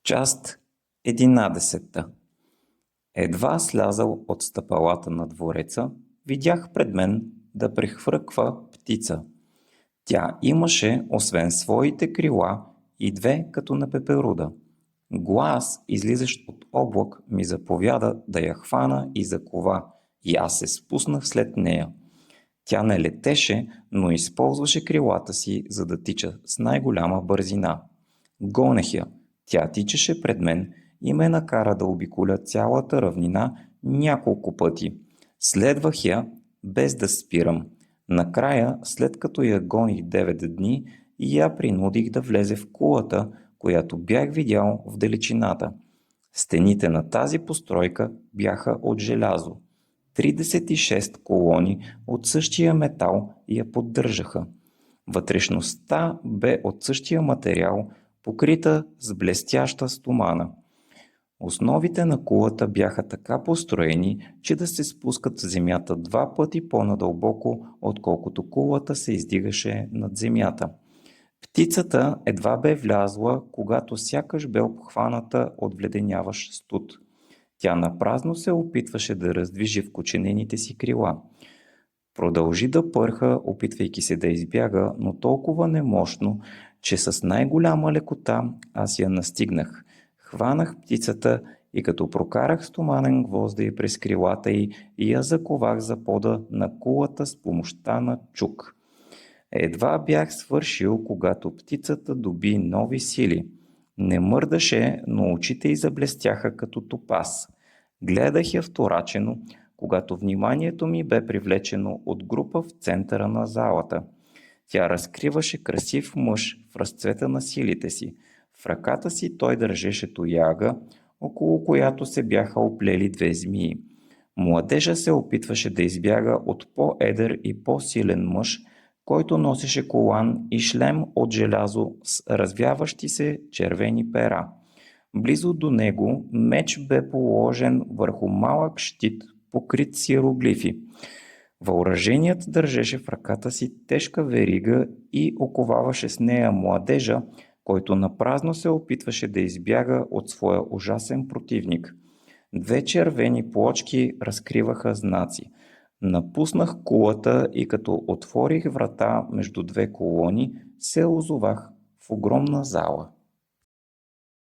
Част 11. Едва слязал от стъпалата на двореца, видях пред мен да прехвърква птица. Тя имаше, освен своите крила, и две като на пеперуда. Глас, излизащ от облак, ми заповяда да я хвана и закова, и аз се спуснах след нея. Тя не летеше, но използваше крилата си, за да тича с най-голяма бързина. Гонех я. Тя тичаше пред мен и ме накара да обиколя цялата равнина няколко пъти. Следвах я, без да спирам. Накрая, след като я гоних 9 дни, я принудих да влезе в кулата, която бях видял в далечината. Стените на тази постройка бяха от желязо. 36 колони от същия метал я поддържаха. Вътрешността бе от същия материал, покрита с блестяща стомана. Основите на кулата бяха така построени, че да се спускат в земята 2 пъти по-надълбоко, отколкото кулата се издигаше над земята. Птицата едва бе влязла, когато сякаш бе обхваната от вледеняващ студ. Тя напразно се опитваше да раздвижи вкоченените си крила. Продължи да пърха, опитвайки се да избяга, но толкова немощно, че с най-голяма лекота аз я настигнах. Хванах птицата и като прокарах стоманен гвозда през крилата й, и я заковах за пода на кулата с помощта на чук. Едва бях свършил, когато птицата доби нови сили. Не мърдаше, но очите й заблестяха като топаз. Гледах я вторачено, когато вниманието ми бе привлечено от група в центъра на залата. Тя разкриваше красив мъж в разцвета на силите си. В ръката си той държеше тояга, около която се бяха оплели 2 змии. Младежа се опитваше да избяга от по-едър и по-силен мъж, който носеше колан и шлем от желязо с развяващи се червени пера. Близо до него меч бе положен върху малък щит, покрит с иероглифи. Въоръженият държеше в ръката си тежка верига и оковаваше с нея младежа, който напразно се опитваше да избяга от своя ужасен противник. 2 червени плочки разкриваха знаци. Напуснах кулата и като отворих врата между 2 колони, се озовах в огромна зала.